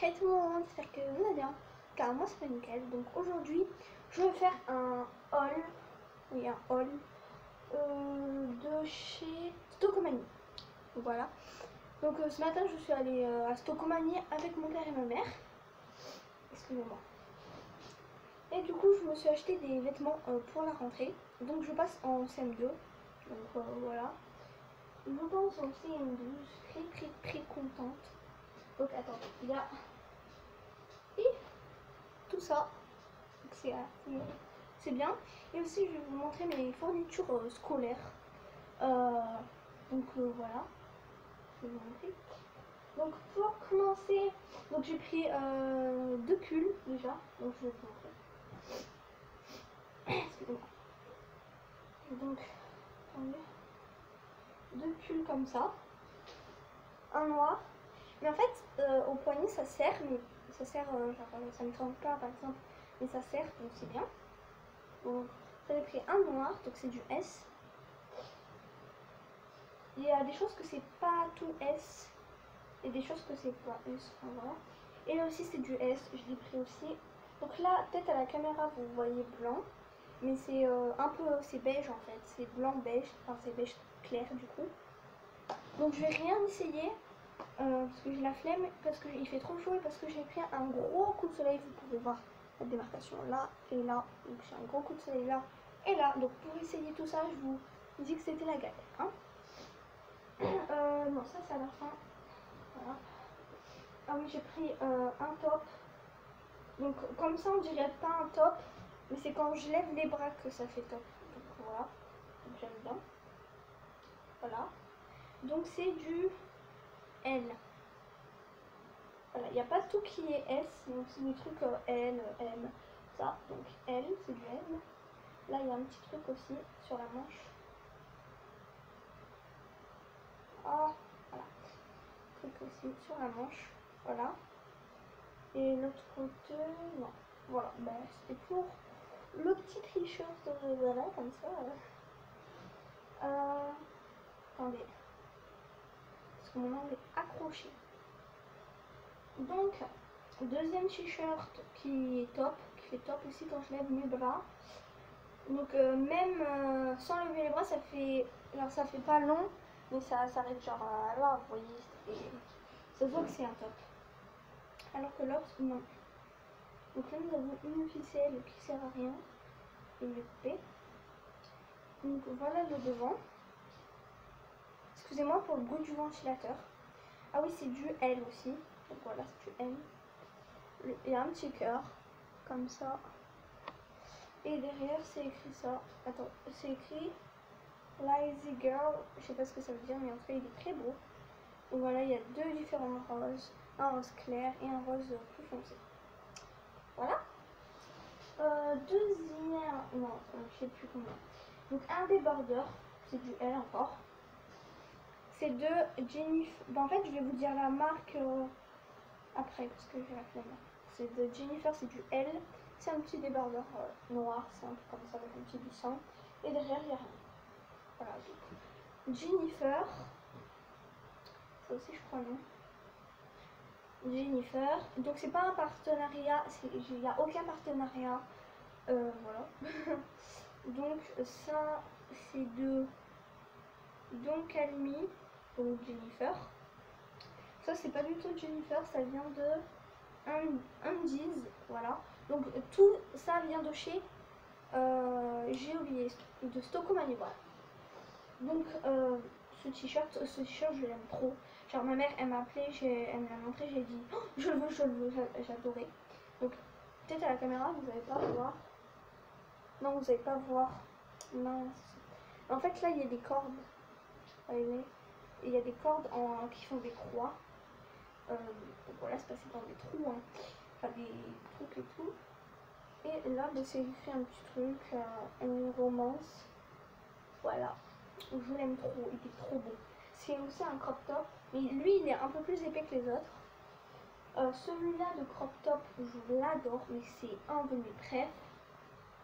Hey tout le monde, j'espère que vous allez bien, car moi c'est nickel. Donc aujourd'hui, je vais faire un haul, de chez Stocomanie. Voilà. Donc ce matin, je suis allée à Stocomanie avec mon père et ma mère. Excusez-moi. Et du coup, je me suis acheté des vêtements pour la rentrée. Donc je passe en CM2. Donc voilà. Je pense en CM2, je suis très contente. Donc attendez, il y a tout ça, c'est bien. Et aussi je vais vous montrer mes fournitures scolaires. Voilà, je vais vous montrer. Donc pour commencer, donc j'ai pris 2 pulls déjà, donc je vais vous montrer. Excusez-moi. Donc attendez, 2 pulls comme ça, un noir. Mais en fait au poignet ça sert, mais ça sert genre ça me trempe pas par exemple, mais ça sert donc c'est bien. Donc j'avais pris un noir, donc c'est du S. Il y a des choses que c'est pas tout S et des choses que c'est pas S. Enfin, voilà. Et là aussi c'est du S, je l'ai pris aussi. Donc là, peut-être à la caméra vous voyez blanc, mais c'est un peu, c'est beige en fait. C'est blanc beige, enfin c'est beige clair du coup. Donc je vais rien essayer parce que j'ai la flemme, parce qu'il fait trop chaud et parce que j'ai pris un gros coup de soleil. Vous pouvez voir la démarcation là et là. Donc j'ai un gros coup de soleil là et là. Donc pour essayer tout ça, je vous dis que c'était la galère. Hein. Non, ça c'est à la fin. Voilà. Ah oui, j'ai pris un top. Donc comme ça on dirait pas un top, mais c'est quand je lève les bras que ça fait top. Donc voilà, donc j'aime bien. Voilà. Donc c'est du L. Voilà, il n'y a pas tout qui est S, donc c'est des trucs L, M, ça. Donc L, c'est du L. Là il y a un petit truc aussi sur la manche. Ah, voilà. Truc aussi sur la manche. Voilà. Et l'autre côté, non. Voilà, bah, c'était pour le petit t-shirt, voilà, comme ça. Attendez, parce que mon angle est accroché. Donc, deuxième t-shirt qui est top, qui fait top aussi quand je lève mes bras. Donc, même sans lever les bras, ça fait, genre, ça fait pas long, mais ça s'arrête genre là, vous voyez, ça se voit que c'est un top. Alors que l'autre, non. Donc là, nous avons une ficelle qui sert à rien. Je vais couper. Donc voilà le devant. Excusez-moi pour le bruit du ventilateur. Ah oui, c'est du L aussi. Donc voilà, c'est du L. Il y a un petit cœur, comme ça. Et derrière, c'est écrit ça. Attends, c'est écrit Lazy Girl. Je sais pas ce que ça veut dire, mais en tout cas, il est très beau. Donc voilà, il y a deux différents roses. Un rose clair et un rose plus foncé. Voilà. Deuxième, non, je sais plus combien. Donc un débardeur, c'est du L encore. C'est de Jennifer. En fait, je vais vous dire la marque après parce que j'ai la flemme. C'est de Jennifer, c'est du L. C'est un petit débardeur noir, simple comme ça avec un petit dessin. Et derrière, il n'y a rien. Voilà. Donc, Jennifer. Ça aussi, je crois, non. Jennifer. Donc, c'est pas un partenariat. Il n'y a aucun partenariat. Voilà. Donc, ça, c'est de Don't Call Me ou Jennifer. Ça, c'est pas du tout Jennifer, ça vient de Undies, voilà. Donc, tout ça vient de chez, j'ai oublié, de Stocomanie, voilà. Donc, ce t-shirt, je l'aime trop. Genre, ma mère, elle m'a appelé, elle me l'a montré, j'ai dit, oh, je le veux, j'adorais. Donc, peut-être à la caméra, vous n'allez pas voir. Non, vous n'allez pas voir. Mince. En fait, là, il y a des cordes. Voyez, il y a des cordes qui font des croix. Donc voilà, c'est passé dans des trous, hein. Enfin des trucs et tout. Et là, bah, c'est écrit un petit truc, une romance. Voilà, je l'aime trop, il est trop beau. C'est aussi un crop top, mais lui, il est un peu plus épais que les autres. Celui-là de crop top, je l'adore, mais c'est un de mes préfs.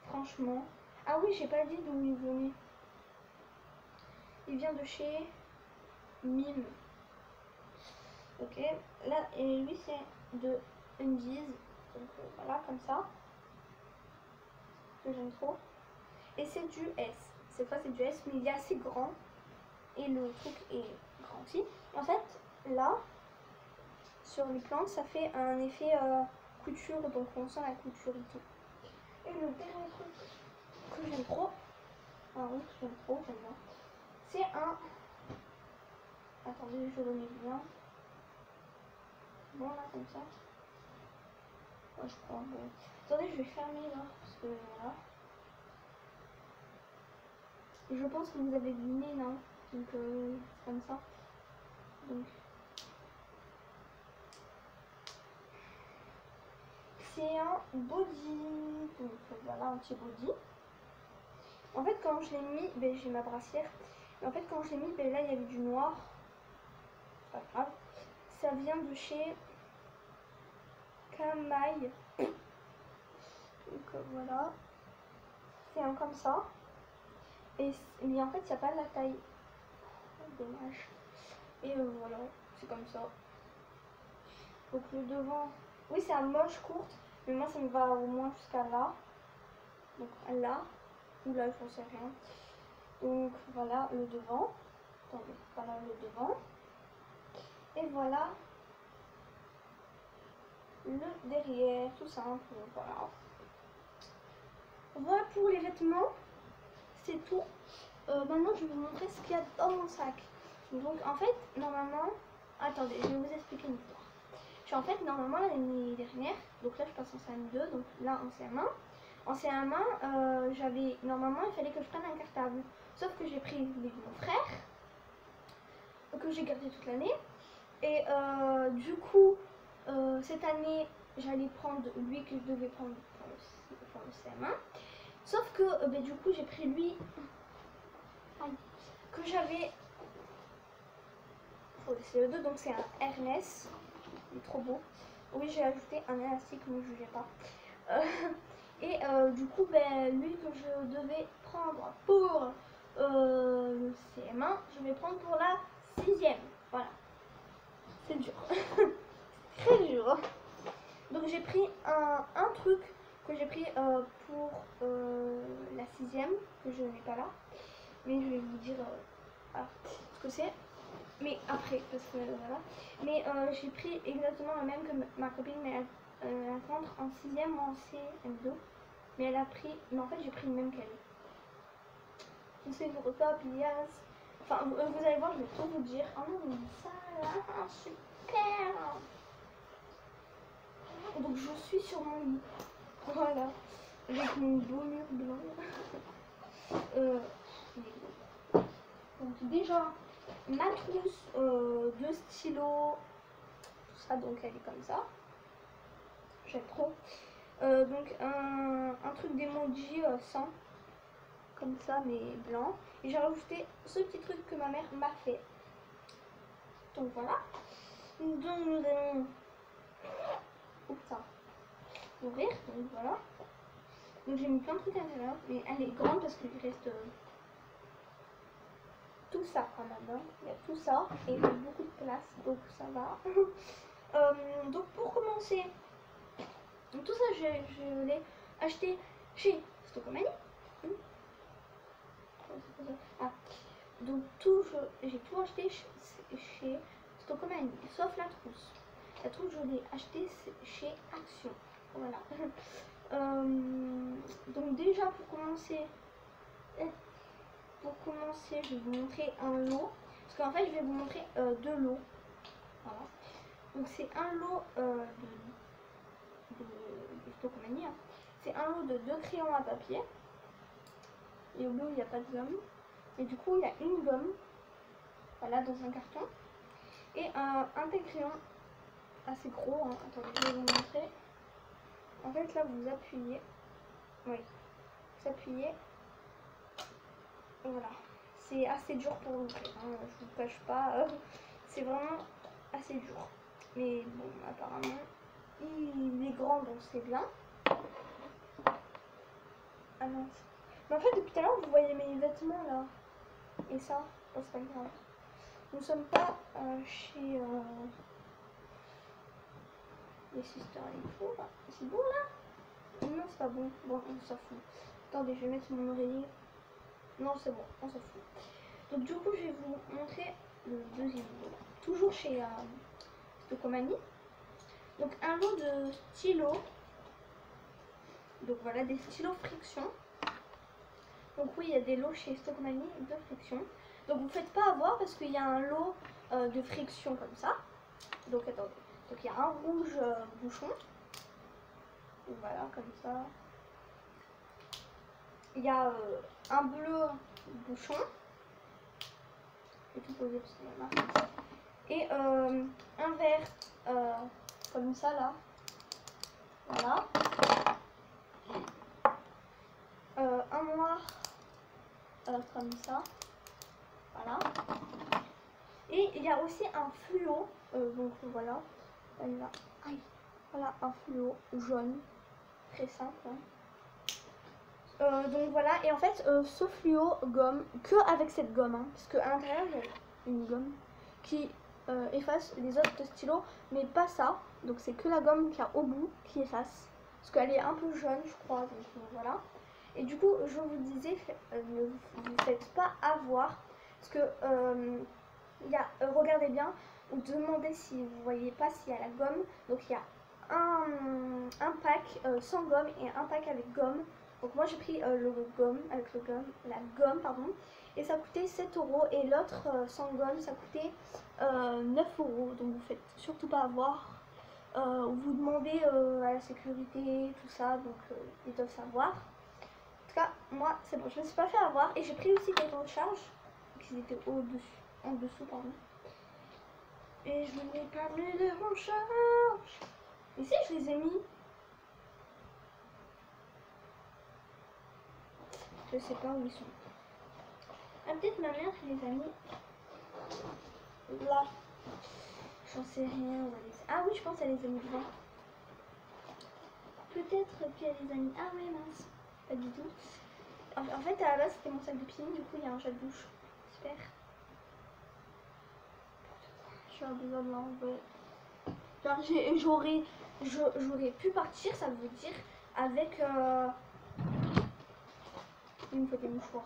Franchement. Ah oui, j'ai pas dit d'où il venait. Il vient de chez Mime. Ok, là, et lui c'est de Undies. Donc voilà, comme ça. Que j'aime trop. Et c'est du S. Cette fois c'est du S, mais il est assez grand. Et le truc est grand aussi. En fait, là, sur les plantes, ça fait un effet couture, donc on sent la couture et tout. Et le dernier truc que j'aime trop, oui, j'aime bien, c'est un... Attendez, je le mets bien. Bon, là, comme ça. Ouais, je crois, bon. Attendez, je vais fermer là, parce que voilà. Je pense que vous avez deviné, non? Donc, c'est comme ça. Donc, c'est un body. Donc, voilà, un petit body. En fait, quand je l'ai mis, ben, j'ai ma brassière. Et en fait, quand je l'ai mis, ben, là, il y avait du noir. Pas grave. Ça vient de chez Kamaï. Donc, voilà. C'est un comme ça. Mais en fait, il n'y a pas de la taille. Dommage. Et voilà, c'est comme ça. Donc le devant, oui c'est un manche courte, mais moi ça me va au moins jusqu'à là. Donc là, ou là je ne sais rien. Donc voilà le devant. Attendez, voilà le devant. Et voilà le derrière, tout simple, voilà. Voilà pour les vêtements, c'est tout. Maintenant je vais vous montrer ce qu'il y a dans mon sac. Donc en fait, normalement, attendez, je vais vous expliquer une fois. En fait, normalement, l'année dernière, donc là je passe en CM2, donc là en CM1. En CM1, j'avais, normalement, il fallait que je prenne un cartable. Sauf que j'ai pris celui de mon frère, que j'ai gardé toute l'année. Et du coup, cette année, j'allais prendre lui que je devais prendre pour le CM1. Sauf que ben, du coup, j'ai pris lui que j'avais pour le CE2, donc c'est un Ernest. Il est trop beau. Oui, j'ai ajouté un élastique, ne me jugez pas. Et du coup, ben, lui que je devais prendre pour le CM1, je vais prendre pour la 6e. Voilà. C'est dur. Très dur. Donc j'ai pris un truc que j'ai pris pour la 6e, que je n'ai pas là. Mais je vais vous dire ce que c'est. Mais après, parce que voilà. Mais j'ai pris exactement la même que ma copine, mais elle rentre en 6e ou en CM2. Mais elle a pris, mais en fait j'ai pris le même qu'elle. C'est le repas, pliage. Enfin, vous allez voir, je vais tout vous dire. Oh non, mais ça là, super. Donc je suis sur mon lit. Voilà. Avec mon beau mur blanc. Donc déjà, ma trousse de stylo, tout ça, donc elle est comme ça. J'aime trop. Donc un truc d'emoji sans, comme ça, mais blanc. Et j'ai rajouté ce petit truc que ma mère m'a fait. Donc voilà. Donc nous allons ouvrir. Donc voilà. Donc j'ai mis plein de trucs à l'intérieur, mais elle est grande parce qu'il reste tout ça quand même. Hein. Il y a tout ça et il y a beaucoup de place, donc ça va. Donc pour commencer, tout ça je l'ai acheté chez Stocomanie. Ah. Donc j'ai tout acheté chez Stocomanie, sauf la trousse. La trousse je l'ai acheté chez Action. Voilà. Donc déjà pour commencer, je vais vous montrer un lot. Parce qu'en fait je vais vous montrer deux lots. Voilà. Donc c'est un lot de Stocomanie. Hein. C'est un lot de 2 crayons à papier. Et au bout il n'y a pas de gomme. Et du coup il y a une gomme. Voilà, dans un carton. Et un crayon assez gros. Hein. Attendez, je vais vous montrer. En fait là vous appuyez. Oui. Vous appuyez. Voilà. C'est assez dur pour l'ouvrir. Hein. Je vous cache pas. C'est vraiment assez dur. Mais bon, apparemment, il est grand donc c'est bien. Ah mince. Mais en fait, depuis tout à l'heure, vous voyez mes vêtements là. Et ça, oh, c'est pas grave. Nous sommes pas chez. Les sisters, il faut. C'est bon là? Non, c'est pas bon. Bon, on s'en fout. Attendez, je vais mettre mon oreiller. Non, c'est bon, on s'en fout. Donc du coup, je vais vous montrer le deuxième lot. Toujours chez Stokomani. Donc un lot de stylos. Donc voilà, des stylos friction. Donc oui, il y a des lots chez Stokomani de friction. Donc vous ne faites pas avoir parce qu'il y a un lot de friction comme ça. Donc attendez. Donc il y a un rouge bouchon. Donc, voilà, comme ça. Il y a un bleu bouchon. Je vais tout poser parce qu'il y en a. Et un vert comme ça là. Voilà. Un noir comme ça. Voilà. Et il y a aussi un fluo. Donc voilà. Aïe. Voilà, un fluo jaune. Très simple. Hein. Donc voilà. Et en fait, ce fluo gomme que avec cette gomme. Hein, parce qu'à l'intérieur, il y a une gomme qui efface les autres stylos. Mais pas ça. Donc c'est que la gomme qu'il y a au bout qui efface. Parce qu'elle est un peu jaune, je crois. Donc voilà. Et du coup, je vous disais, ne vous faites pas avoir. Parce que, regardez bien, vous demandez si vous voyez pas s'il y a la gomme. Donc il y a un pack sans gomme et un pack avec gomme. Donc moi j'ai pris le gomme, avec la gomme, pardon. Et ça coûtait 7 € et l'autre sans gomme, ça coûtait 9 €. Donc vous faites surtout pas avoir. Vous demandez à la sécurité, tout ça, donc ils doivent savoir. En tout cas, moi, c'est bon, je me suis pas fait avoir. Et j'ai pris aussi des recharges qui étaient en dessous, pardon. Et je n'ai pas mis de recharge. Ici, je les ai mis. Je sais pas où ils sont. Ah, peut-être ma mère les a mis là. J'en sais rien. Ah oui, je pense qu'elle les a mis devant. Peut-être qu'elle les a mis. Ah ouais, mince. Pas du tout. En fait, à la base, c'était mon sac de piscine. Du coup, il y a un gel douche. Super. J'ai besoin de l'enlever. J'aurais pu partir, ça veut dire, avec... il me faut des mouchoirs.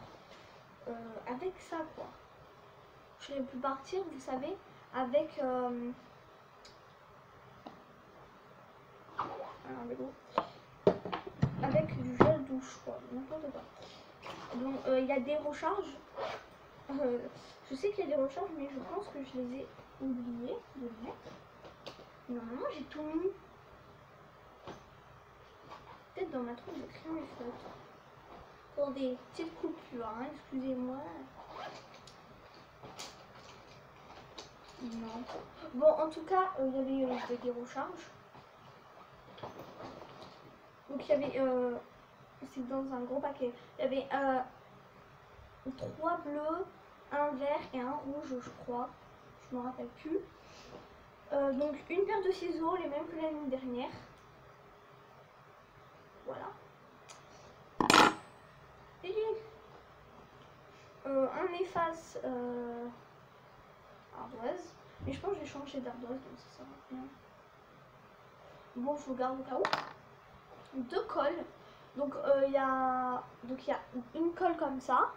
Avec ça, quoi. J'aurais pu partir, vous savez, avec... un vélo. Avec du gel douche, quoi. N'importe quoi. Donc, il y a des recharges. Je sais qu'il y a des recharges, mais je pense que je les ai oubliées de les mettre. Normalement, j'ai tout mis. Peut-être dans ma trousse de crayon et feutre. Pour des petites coupures, hein, excusez-moi. Non. Bon, en tout cas, il y avait des recharges. Donc, il y avait... c'est dans un gros paquet. Il y avait 3 bleus, un vert et un rouge, je crois. Je me rappelle plus. Donc, une paire de ciseaux, les mêmes que l'année dernière. Voilà. Et un efface ardoise. Mais je pense que j'ai changé d'ardoise, donc ça sert à rien. Bon, je vous garde au cas où. 2 colles. Donc il y a une colle comme ça.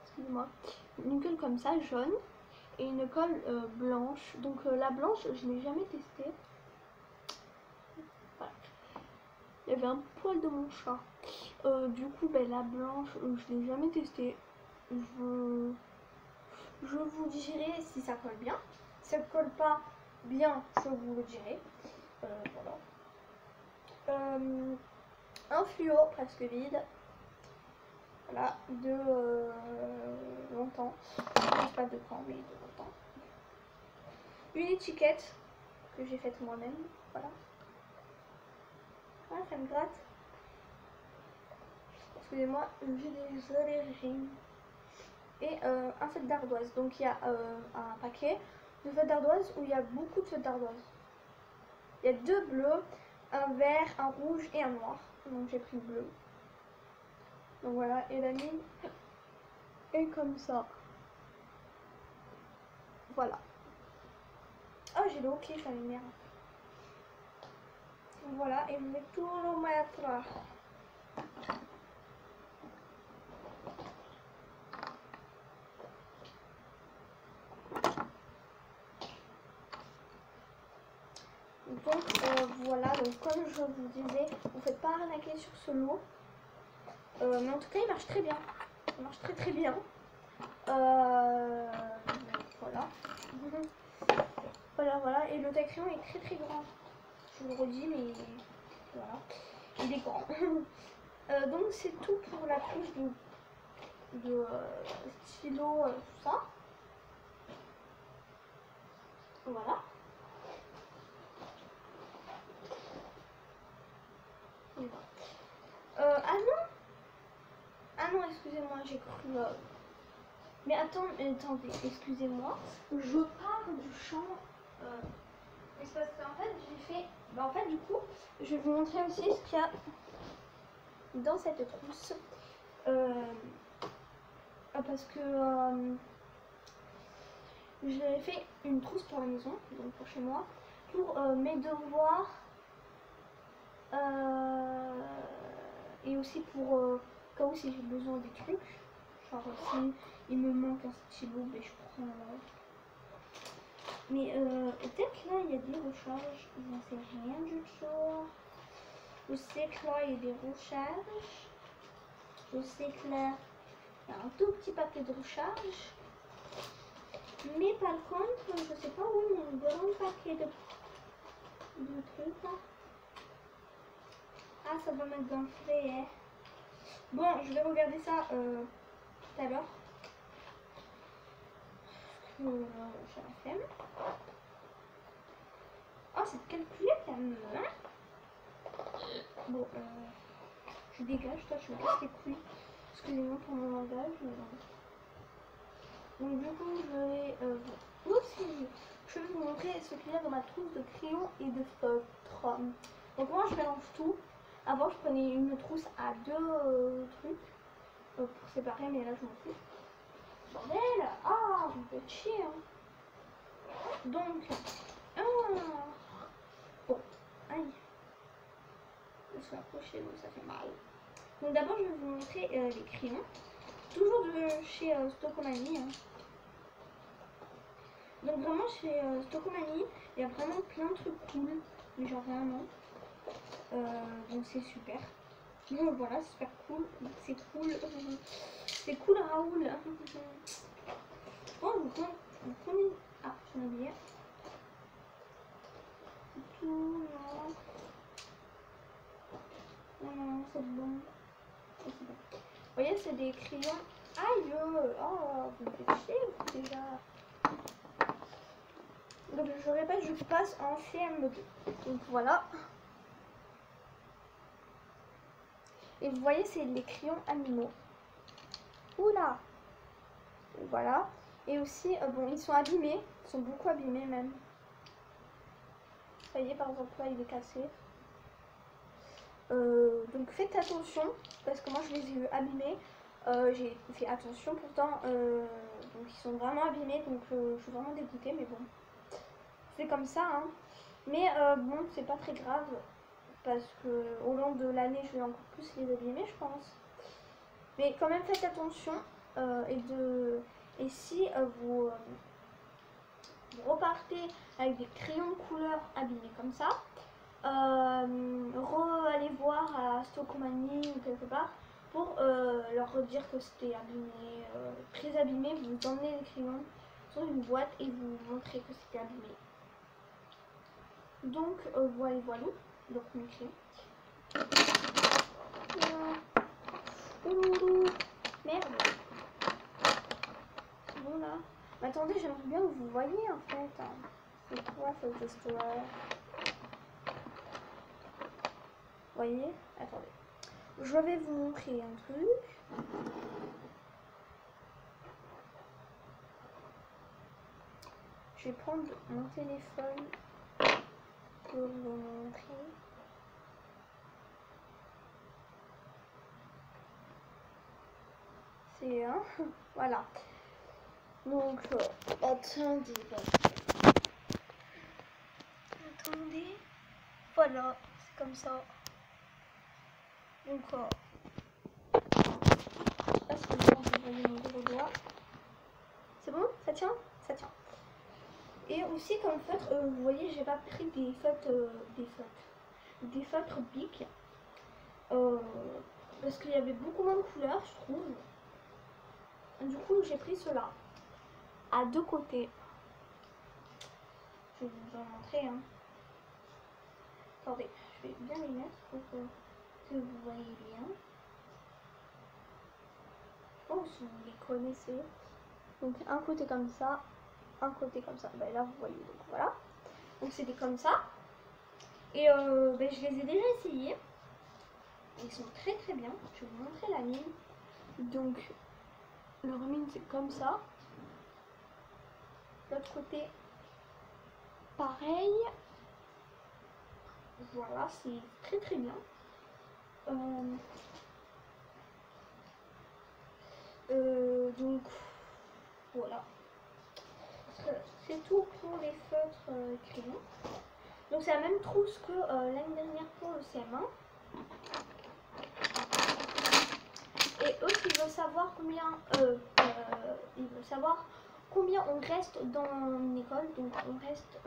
Excusez-moi. Une colle comme ça, jaune. Et une colle blanche. Donc la blanche, je n'ai jamais testée. Voilà. Il y avait un poil de mon chat. Du coup, ben, la blanche, je l'ai jamais testée. Je vous dirai si ça colle bien. Si ça ne colle pas bien, je vous le dirai. Voilà. Un fluo presque vide. Voilà, de longtemps. Pas de quand, mais de longtemps. Une étiquette que j'ai faite moi-même. Voilà. Ah, ça me gratte. Excusez-moi, j'ai des allergies. Et un set d'ardoise. Donc il y a un paquet de feuilles d'ardoise où il y a beaucoup de feuilles d'ardoise. Il y a 2 bleus, un vert, un rouge et un noir. Donc j'ai pris le bleu. Donc voilà, et la ligne est comme ça. Voilà. Oh, j'ai le hockey, ça m'énerve. Voilà, et je vais tout le mettre. Donc voilà, donc comme je vous disais, vous faites pas arnaquer sur ce lot. Mais en tout cas, il marche très bien. Il marche très très bien. Voilà. Voilà. Et le taille crayon est très très grand. Je le redis, mais voilà. Il est grand. Donc c'est tout pour la couche de stylo, tout ça. Voilà. Ah non, excusez-moi, j'ai cru. Mais attendez, excusez-moi. Je pars du champ. Mais c'est parce qu'en fait, j'ai fait. Bah, en fait, du coup, je vais vous montrer aussi ce qu'il y a dans cette trousse. Parce que j'ai fait une trousse pour la maison, donc pour chez moi, pour mes devoirs. Et aussi pour cas où si j'ai besoin des trucs, genre si il me manque un stylo, ben je prends. Mais peut-être là il y a des recharges, j'en sais rien du tout. Je sais que là il y a des recharges. Je sais que là il y a un tout petit paquet de recharge. Mais par contre, je sais pas où est mon grand paquet de trucs là. Ah, ça va me gonfler, hein. Bon, je vais regarder ça tout à l'heure. J'ai la flemme. Oh, cette calculette, elle me... Bon, je dégage, toi, je me casse les couilles. Excusez-moi pour mon langage. Donc, du coup, je vais aussi, je vais vous montrer ce qu'il y a dans ma trousse de crayons et de feutres. Donc, moi, je mélange tout. Avant, je prenais une trousse à deux trucs pour séparer, mais là, je m'en fous. Bordel! Ah, vous me faites chier, hein. Donc, bon, aïe. Je suis accrochée, donc ça fait mal. Donc d'abord, je vais vous montrer les crayons. Toujours de chez Stocomanie. Hein. Donc vraiment, chez Stocomanie, il y a vraiment plein de trucs cool. Mais genre vraiment. Donc c'est super. Donc voilà, c'est super cool. C'est cool. C'est cool, Raoul. Bon, vous prenez... Ah, j'en ai oublié. Tout, non, c'est bon. Vous voyez, c'est des crayons. Aïe, oh, vous me faites chier déjà. Donc je répète, je passe en CM2. Donc voilà. Et vous voyez, c'est les crayons animaux. Oula. Voilà. Et aussi, bon, ils sont abîmés. Ils sont beaucoup abîmés même. Ça y est, par exemple, là, il est cassé. Donc faites attention, parce que moi, je les ai eu abîmés. J'ai fait attention, pourtant, donc ils sont vraiment abîmés. Donc je suis vraiment dégoûtée, mais bon. C'est comme ça, hein. Mais bon, c'est pas très grave. Parce que au long de l'année, je vais encore plus les abîmer, je pense. Mais quand même, faites attention. Et si vous repartez avec des crayons de couleur abîmés comme ça, allez voir à Stocomanie ou quelque part pour leur dire que c'était abîmé, très abîmé. Vous emmenez les crayons sur une boîte et vous montrez que c'était abîmé. Donc voilà, donc mes crayons. Merde. C'est bon là. Mais attendez, j'aimerais bien que vous voyez en fait. C'est quoi cette histoire? Voyez? Attendez. Je vais vous montrer un truc. Je vais prendre mon téléphone pour vous montrer. C'est un. Voilà. Donc, attendez. Attendez. Voilà, c'est comme ça. Donc, je sais pas si vous voyez mon gros doigt. C'est bon? Ça tient? Ça tient. Et aussi comme feutre, vous voyez, j'ai pas pris des feutres Bic. Parce qu'il y avait beaucoup moins de couleurs, je trouve. Du coup, j'ai pris cela à deux côtés. Je vais vous en montrer. Hein. Attendez, je vais bien les mettre pour que vous voyez bien. Je pense que vous les connaissez. Donc un côté comme ça, un côté comme ça. Ben là, vous voyez. Donc voilà. Donc c'était comme ça. Et ben, je les ai déjà essayés. Ils sont très très bien. Je vais vous montrer la mine. Donc leur mine c'est comme ça. L'autre côté pareil. Voilà, c'est très très bien. Donc voilà. C'est tout pour les feutres crayons. Donc c'est la même trousse que l'année dernière pour le CM1. Et eux, ils veulent savoir combien on reste dans une école. Donc on reste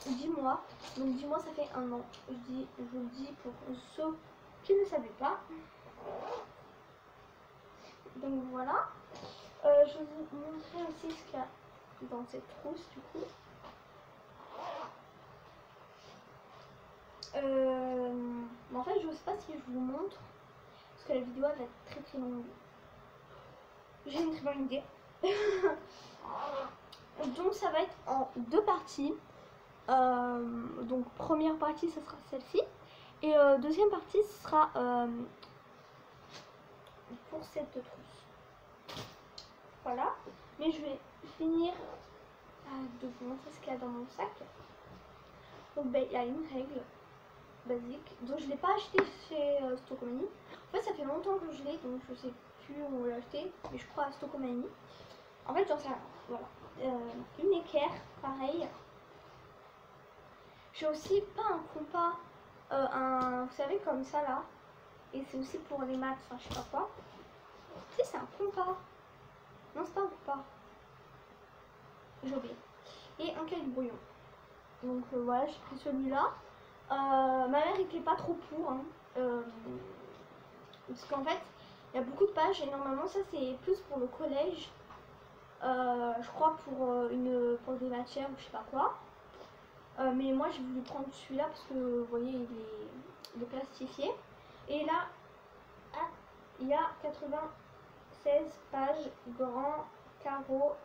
10 mois. Donc 10 mois, ça fait un an. Je vous le dis pour ceux qui ne savaient pas. Donc voilà. Je vais vous montrer aussi ce qu'il y a dans cette trousse du coup. En fait, je ne sais pas si je vous montre parce que la vidéo va être très très longue. J'ai une très bonne idée. Donc ça va être en deux parties. Donc première partie, ce sera celle-ci. Et deuxième partie, ce sera pour cette trousse. Voilà. Mais je vais finir de vous montrer ce qu'il y a dans mon sac. Donc ben, il y a une règle basique. Donc je ne l'ai pas acheté chez Stocomanie. En fait ça fait longtemps que je l'ai, donc je sais plus où on l'a acheté. Mais je crois à Stocomanie. En fait j'en sais rien. Voilà. Une équerre, pareil. J'ai aussi pas un compas, vous savez comme ça là. Et c'est aussi pour les maths, enfin je sais pas quoi. Tu sais c'est un compas. Non c'est pas un compas. J'ai oublié. Et un cahier de brouillon. Donc voilà, j'ai pris celui-là. Ma mère n'était pas trop pour. Hein. Parce qu'en fait, il y a beaucoup de pages et normalement ça c'est plus pour le collège. Je crois pour des matières ou je sais pas quoi. Mais moi j'ai voulu prendre celui-là parce que vous voyez il est plastifié. Et là, il y a 96 pages, grand carreau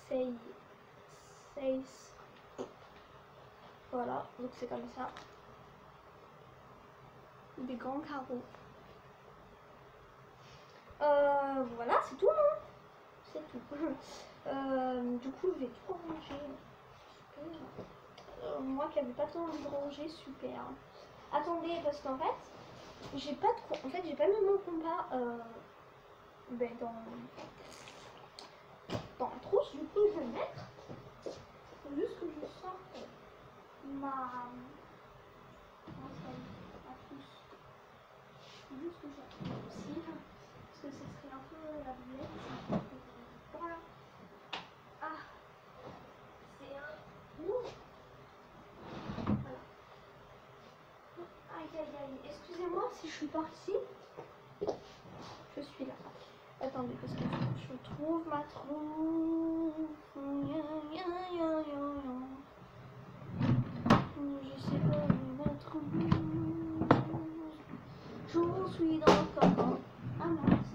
6. Voilà, donc c'est comme ça. Des grands carreaux. Voilà, c'est tout, non? C'est tout. Du coup, je vais tout ranger. Moi qui n'avais pas trop envie de ranger, super. Attendez, parce qu'en fait, j'ai pas mis mon compas ben, dans la trousse. Du coup, je vais le mettre. Faut juste que je sorte ma trousse. Faut juste que je sorte aussi, parce que ça serait un peu la boulette. Voilà. Ah, c'est un ouh. Voilà. Aïe aïe aïe. Excusez-moi si je suis partie. Je suis là. Attendez, parce que je trouve ma trousse. Je sais pas où ma trousse. Je suis dans le corps. Ah mince.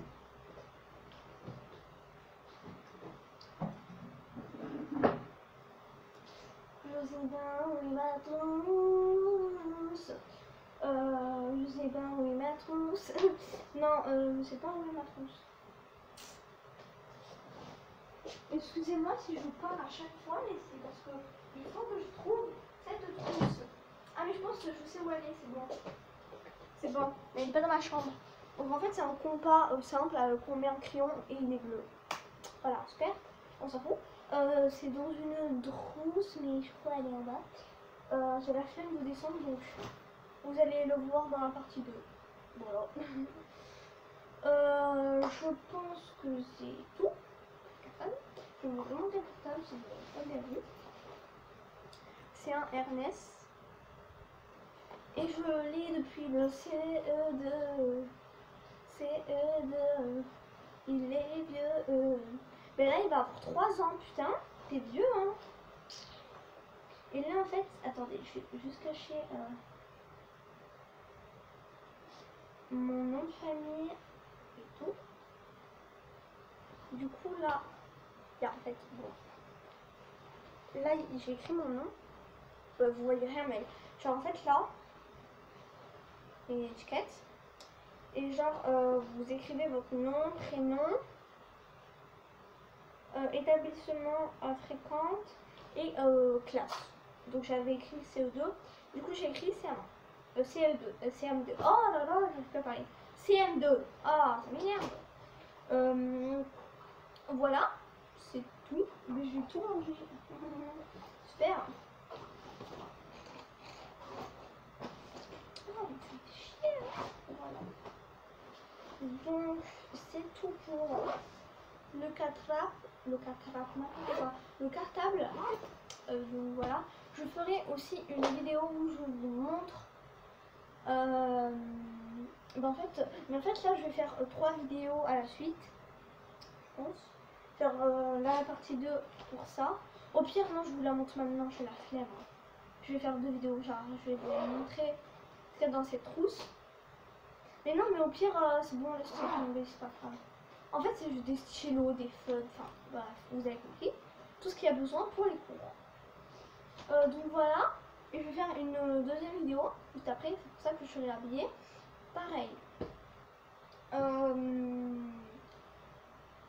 Je sais pas où est ma trousse. Je sais pas où est ma trousse. Non, je sais pas où est ma trousse. Excusez-moi si je vous parle à chaque fois, mais c'est parce que il faut que je trouve cette trousse. Ah mais je pense que je sais où elle est, c'est bon. C'est bon, mais elle n'est pas dans ma chambre. Donc en fait c'est un compas simple qu'on met un crayon et il est bleu. Voilà, super, on s'en fout. C'est dans une trousse, mais je crois elle est en bas. J'ai la flemme de descendre, donc vous allez le voir dans la partie 2. Voilà. Je pense que c'est tout. Je vais vous remonter le portable si vous n'avez pas bien vu. C'est un Ernest. Et je l'ai depuis le CE2. CE2. Il est vieux. Mais là, il va avoir 3 ans, putain. T'es vieux, hein. Et là, en fait, attendez, je vais juste cacher mon nom de famille et tout. Du coup, là, il y a en fait, bon. Là, j'ai écrit mon nom. Vous voyez rien, mais genre, en fait, là, une étiquette. Et genre, vous écrivez votre nom, prénom, établissement fréquente et classe. Donc j'avais écrit CE2. Du coup j'ai écrit CM1. CE2, CM2. Oh là là, je ne peux pas parler. CM2. Ah, ça m'énerve. Voilà, c'est tout. Mais j'ai tout rangé. Super. Oh, mais ça fait chier. Voilà. Donc c'est tout pour le cartable. Donc voilà, je ferai aussi une vidéo où je vous montre en fait là je vais faire 3 vidéos à la suite, je pense faire là la partie 2 pour ça. Au pire non, je vous la montre maintenant, j'ai la flemme. Je vais faire 2 vidéos, genre je vais vous montrer ce qu'il y a dans cette trousse. Mais non, mais au pire c'est bon, laisse tomber, c'est pas grave. En fait, c'est juste des stylos, des feuilles, enfin, bref, vous avez compris. Tout ce qu'il y a besoin pour les cours. Donc voilà, et je vais faire une deuxième vidéo juste après, c'est pour ça que je serai habillée. Pareil.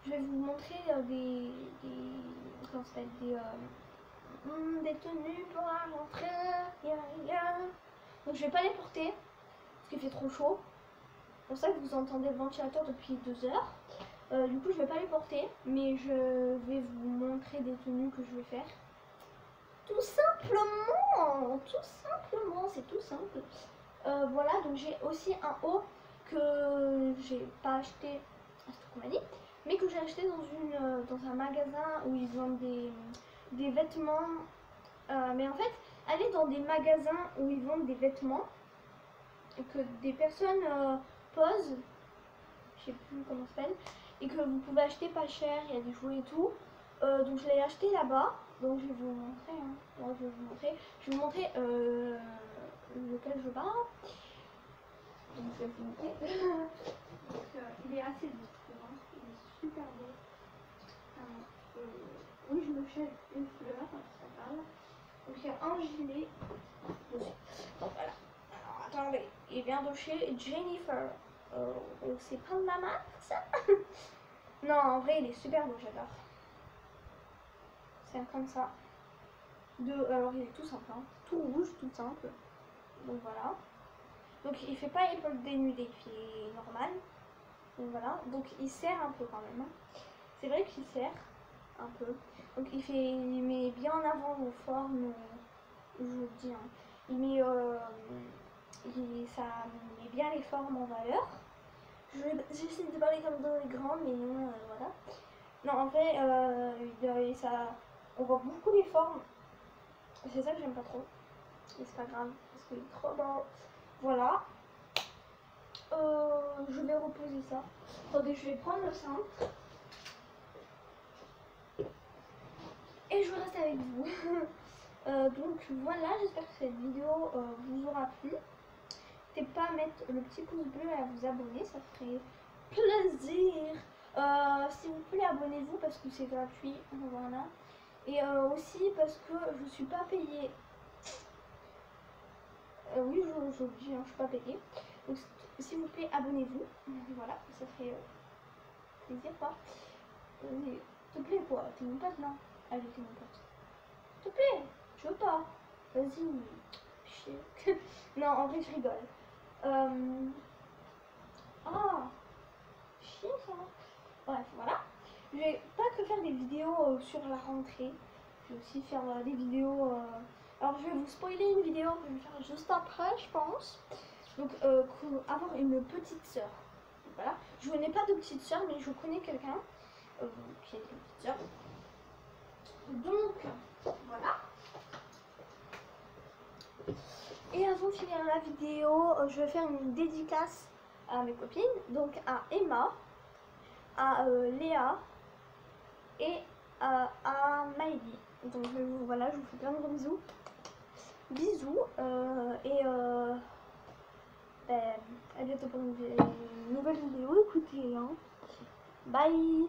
Je vais vous montrer comment ça s'appelle, des tenues pour la rentrée. Donc je vais pas les porter, parce qu'il fait trop chaud. C'est pour ça que vous entendez le ventilateur depuis 2 heures. Du coup je vais pas les porter, mais je vais vous montrer des tenues que je vais faire. Tout simplement, c'est tout simple. Voilà, donc j'ai aussi un haut que j'ai pas acheté à cette compagnie, mais que j'ai acheté dans un magasin où ils vendent des vêtements. Mais en fait, aller dans des magasins où ils vendent des vêtements que des personnes posent, je sais plus comment ça s'appelle, et que vous pouvez acheter pas cher, il y a des jouets et tout. Donc je l'ai acheté là-bas, donc je vais vous montrer. Je vais vous montrer lequel je parle. Donc je vais vous montrer. Donc, il est assez beau, je trouve. Il est super beau. Oui, je me fais une fleur, c'est pas grave. Donc il y a un gilet dessus. Donc voilà. Alors attendez, il vient de chez Jennifer. C'est pas de la marque ça. Non, en vrai, il est super beau, j'adore. C'est comme ça. Alors, il est tout simple, hein. Tout rouge, tout simple. Donc voilà. Donc, il fait pas épaule dénudée, il fait normal. Donc voilà. Donc, il serre un peu quand même. Hein. C'est vrai qu'il serre un peu. Donc, il met bien en avant vos formes. Je vous le dis. Hein. Ça met bien les formes en valeur. J'essaie de parler comme dans les grands, mais non, voilà. Non, en fait, on voit beaucoup les formes. C'est ça que j'aime pas trop. Mais c'est pas grave, parce qu'il est trop beau. Voilà. Je vais reposer ça. Attendez, je vais prendre le cintre. Et je reste avec vous. Donc voilà, j'espère que cette vidéo vous aura plu. N'hésitez pas à mettre le petit pouce bleu et à vous abonner, ça ferait plaisir. S'il vous plaît, abonnez-vous parce que c'est gratuit. Voilà. Et aussi parce que je suis pas payée. Oui, je le dis, hein, je suis pas payée. Donc s'il vous plaît, abonnez-vous. Voilà, ça ferait plaisir, quoi. S'il te plaît, quoi. T'es mon pote, non? Allez, t'es mon pote. S'il te plaît, je veux pas. Vas-y. Chier. Non, en vrai, je rigole. Ah, chier ça. Bref, voilà. Je vais pas que faire des vidéos sur la rentrée. Je vais aussi faire des vidéos. Alors je vais vous spoiler une vidéo que je vais faire juste après, je pense. Donc avoir une petite sœur. Voilà. Je n'ai pas de petite sœur, mais je connais quelqu'un qui a une petite sœur. Donc voilà. Et avant de finir la vidéo, je vais faire une dédicace à mes copines, donc à Emma, à Léa et à Maëlie. Donc voilà, je vous fais plein de gros bisous. Bisous et ben, à bientôt pour une nouvelle vidéo. Écoutez, hein. Bye.